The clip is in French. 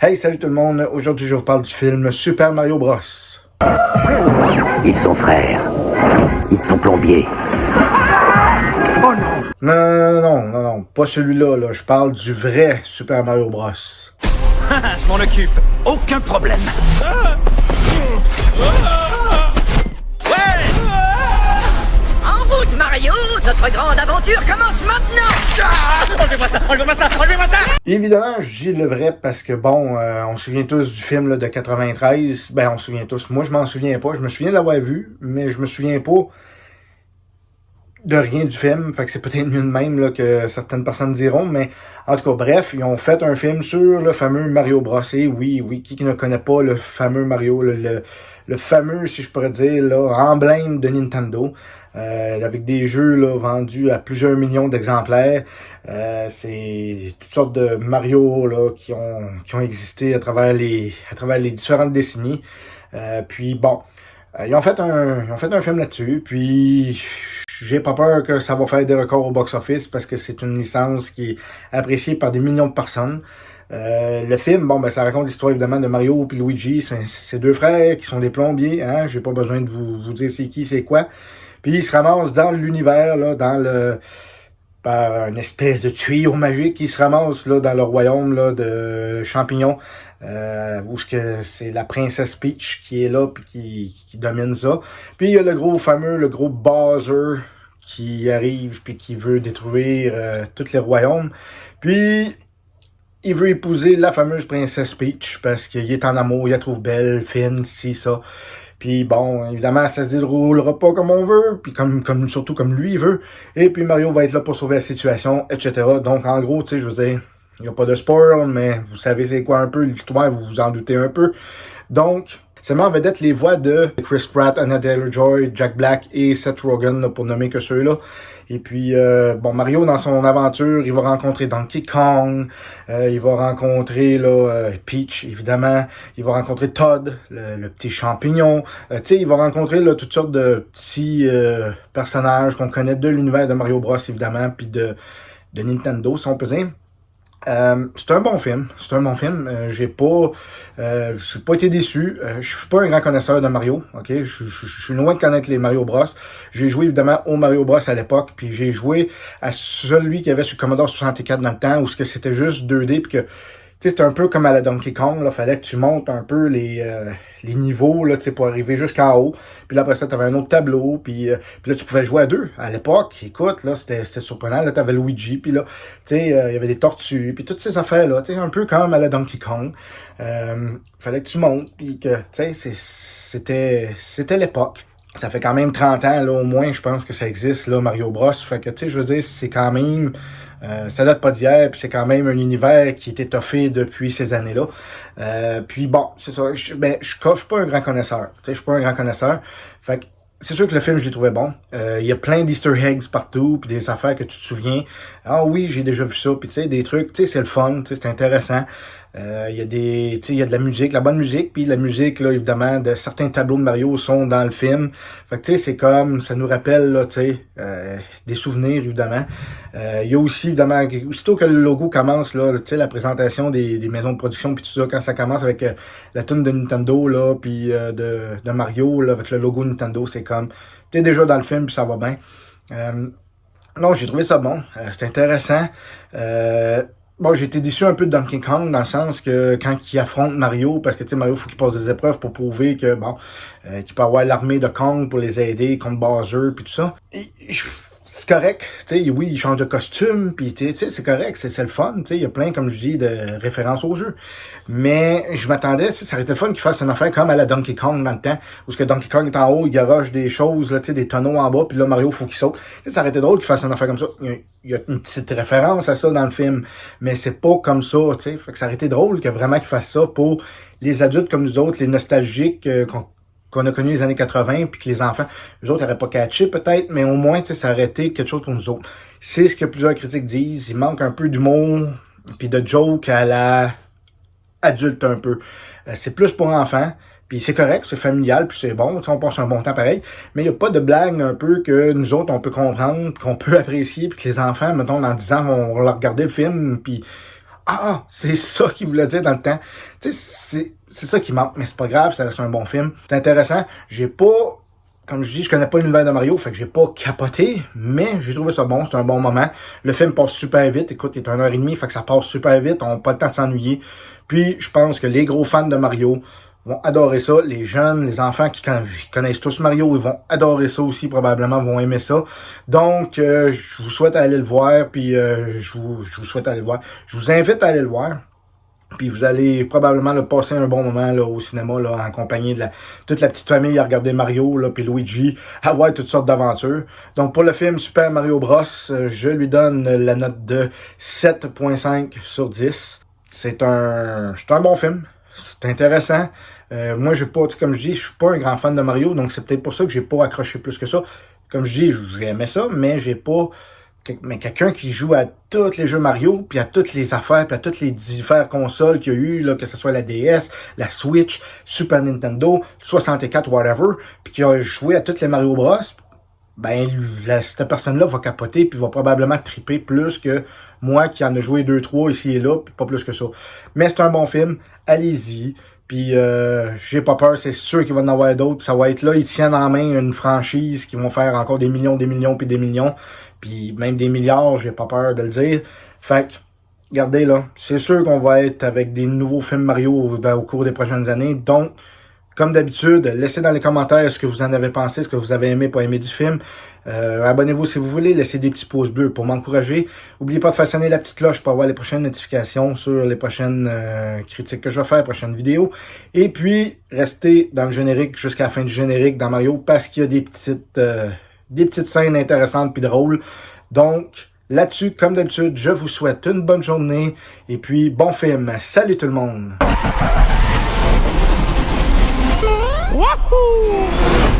Hey, salut tout le monde! Aujourd'hui, je vous parle du film Super Mario Bros. Ils sont frères. Ils sont plombiers. Oh non! Non, pas celui-là, là. Je parle du vrai Super Mario Bros. Je m'en occupe. Aucun problème. Ouais! En route, Mario! Notre grande aventure commence maintenant! Enlevez-moi ça! Enlevez-moi ça! Enlevez-moi ça! Évidemment, je dis le vrai parce que, bon, on se souvient tous du film là, de 93. Ben, on se souvient tous. Moi, je m'en souviens pas. Je me souviens de l'avoir vu, mais je me souviens pas de rien du film. Fait que c'est peut-être mieux de même là, que certaines personnes diront. Mais en tout cas, bref, ils ont fait un film sur le fameux Mario Bros. Et oui, qui ne connaît pas le fameux Mario, le fameux, si je pourrais dire, là, emblème de Nintendo. Avec des jeux là, vendus à plusieurs millions d'exemplaires. C'est toutes sortes de Mario là, qui ont existé à travers les différentes décennies. Puis bon, ils ont fait un film là-dessus. Puis j'ai pas peur que ça va faire des records au box-office parce que c'est une licence qui est appréciée par des millions de personnes. Le film, bon, ben, ça raconte l'histoire évidemment de Mario et Luigi. C'est deux frères qui sont des plombiers. Hein? J'ai pas besoin de vous dire c'est qui, c'est quoi. Puis ils se ramassent dans l'univers, là, par une espèce de tuyau magique. Ils se ramassent là, dans le royaume là, de champignons. Où c'est la princesse Peach qui est là puis qui domine ça. Puis il y a le gros Bowser qui arrive puis qui veut détruire tous les royaumes. Puis il veut épouser la fameuse princesse Peach parce qu'il est en amour, il la trouve belle, fine, ci, ça. Puis bon, évidemment, ça se déroulera pas comme on veut, puis surtout comme lui veut. Et puis Mario va être là pour sauver la situation, etc. Donc en gros, tu sais, je veux dire, il n'y a pas de spoil, mais vous savez c'est quoi un peu l'histoire, vous vous en doutez un peu. Donc, c'est en vedette les voix de Chris Pratt, Anya Taylor-Joy, Jack Black et Seth Rogen, là, pour nommer que ceux-là. Et puis, bon, Mario, dans son aventure, il va rencontrer Donkey Kong, il va rencontrer là, Peach, évidemment, il va rencontrer Todd, le petit champignon. Tu sais, il va rencontrer là, toutes sortes de petits personnages qu'on connaît de l'univers de Mario Bros, évidemment, puis de Nintendo, si on peut dire. C'est un bon film. J'ai pas été déçu. Je suis pas un grand connaisseur de Mario. Ok, je suis loin de connaître les Mario Bros. J'ai joué évidemment au Mario Bros à l'époque, puis j'ai joué à celui qui avait sur Commodore 64 dans le temps, où c'était juste 2D, puis que tu sais, c'est un peu comme à la Donkey Kong, là, fallait que tu montes un peu les niveaux là, tu sais, pour arriver jusqu'en haut. Puis là, après ça, t'avais un autre tableau, puis là, tu pouvais jouer à deux. À l'époque, écoute, là, c'était surprenant. Là, t'avais Luigi, puis là, tu sais, il y avait des tortues, puis toutes ces affaires-là, tu sais, un peu comme à la Donkey Kong. Fallait que tu montes, puis que, tu sais, c'était l'époque. Ça fait quand même 30 ans, là, au moins, je pense que ça existe, là, Mario Bros. Fait que, tu sais, je veux dire, c'est quand même... ça date pas d'hier, puis c'est quand même un univers qui était toffé depuis ces années-là. Puis bon, c'est ça. Je suis pas un grand connaisseur. Tu sais, je suis pas un grand connaisseur. Fait que c'est sûr que le film, je l'ai trouvé bon. Il y a plein d'Easter eggs partout, puis des affaires que tu te souviens. Ah oui, j'ai déjà vu ça, puis tu sais, des trucs, tu sais, c'est le fun, tu sais, c'est intéressant. Il y a il y a de la musique, la bonne musique, puis la musique, là, évidemment, de certains tableaux de Mario sont dans le film. Fait que, tu sais, c'est comme, ça nous rappelle, là, tu sais, des souvenirs, évidemment. Il y a aussi, évidemment, aussitôt que le logo commence, là, tu sais, la présentation des maisons de production, puis tout ça, quand ça commence avec la tune de Nintendo, là, puis de Mario, là, avec le logo Nintendo, c'est comme, tu es déjà dans le film, puis ça va bien. Non, j'ai trouvé ça bon. C'est intéressant. Bon, j'ai été déçu un peu de Donkey Kong dans le sens que quand il affronte Mario, parce que tu sais, Mario, faut qu'il passe des épreuves pour prouver que bon, qu'il peut avoir l'armée de Kong pour les aider contre Bowser puis tout ça. C'est correct, tu sais, oui, il change de costume, puis tu sais, c'est correct, c'est le fun, tu sais, il y a plein, comme je dis, de références au jeu. Mais je m'attendais, ça aurait été le fun qu'il fasse une affaire comme à la Donkey Kong dans le temps, où ce que Donkey Kong est en haut, il garoche des choses, là, tu sais, des tonneaux en bas, puis là, Mario, faut qu'il saute. Tu sais, ça aurait été drôle qu'il fasse une affaire comme ça. Il y a une petite référence à ça dans le film, mais c'est pas comme ça, tu sais. Fait que ça aurait été drôle que vraiment qu'il fasse ça pour les adultes comme nous autres, les nostalgiques, qu'on a connu les années 80, puis que les enfants, eux autres, n'auraient pas catché peut-être, mais au moins, tu sais, ça aurait été quelque chose pour nous autres. C'est ce que plusieurs critiques disent. Il manque un peu d'humour, puis de joke à la adulte un peu. C'est plus pour enfants, puis c'est correct, c'est familial, puis c'est bon, on passe un bon temps pareil, mais il n'y a pas de blague un peu que nous autres, on peut comprendre, qu'on peut apprécier, puis que les enfants, mettons, dans 10 ans, vont regarder le film, puis Ah, c'est ça qu'il voulait dire dans le temps. Tu sais, c'est ça qui manque, mais c'est pas grave, ça reste un bon film. C'est intéressant. J'ai pas, comme je dis, je connais pas l'univers de Mario, fait que j'ai pas capoté, mais j'ai trouvé ça bon, c'est un bon moment. Le film passe super vite, écoute, il est 1h30, fait que ça passe super vite, on n'a pas le temps de s'ennuyer. Puis, je pense que les gros fans de Mario vont adorer ça. Les jeunes, les enfants qui connaissent tous Mario, ils vont adorer ça aussi, probablement, vont aimer ça. Donc, je vous souhaite d'aller le voir, puis je vous souhaite d'aller le voir. Je vous invite à aller le voir. Puis vous allez probablement là, passer un bon moment là, au cinéma là, en compagnie de toute la petite famille à regarder Mario là, puis Luigi, à voir toutes sortes d'aventures. Donc pour le film Super Mario Bros, je lui donne la note de 7.5 sur 10. C'est un bon film. C'est intéressant. Moi, j'ai pas, comme je dis, je suis pas un grand fan de Mario, donc c'est peut-être pour ça que j'ai pas accroché plus que ça. Comme je dis, j'ai aimé ça, mais j'ai pas. Mais quelqu'un qui joue à tous les jeux Mario, puis à toutes les affaires, puis à toutes les diverses consoles qu'il y a eu, là, que ce soit la DS, la Switch, Super Nintendo, 64, whatever, puis qui a joué à toutes les Mario Bros, ben, cette personne-là va capoter, puis va probablement triper plus que moi qui en a joué 2-3 ici et là, puis pas plus que ça. Mais c'est un bon film, allez-y. Puis j'ai pas peur, c'est sûr qu'il va y en avoir d'autres. Ça va être là, ils tiennent en main une franchise qui vont faire encore des millions, puis des millions. Puis même des milliards, j'ai pas peur de le dire. Fait que, regardez là, c'est sûr qu'on va être avec des nouveaux films Mario au cours des prochaines années. Donc, comme d'habitude, laissez dans les commentaires ce que vous en avez pensé, ce que vous avez aimé, pas aimé du film. Abonnez-vous si vous voulez, laissez des petits pouces bleus pour m'encourager. N'oubliez pas de faire sonner la petite cloche pour avoir les prochaines notifications sur les prochaines critiques que je vais faire, prochaines vidéos. Et puis, restez dans le générique jusqu'à la fin du générique dans Mario parce qu'il y a des petites scènes intéressantes puis drôles. Donc, là-dessus, comme d'habitude, je vous souhaite une bonne journée et puis bon film. Salut tout le monde! Wahoo!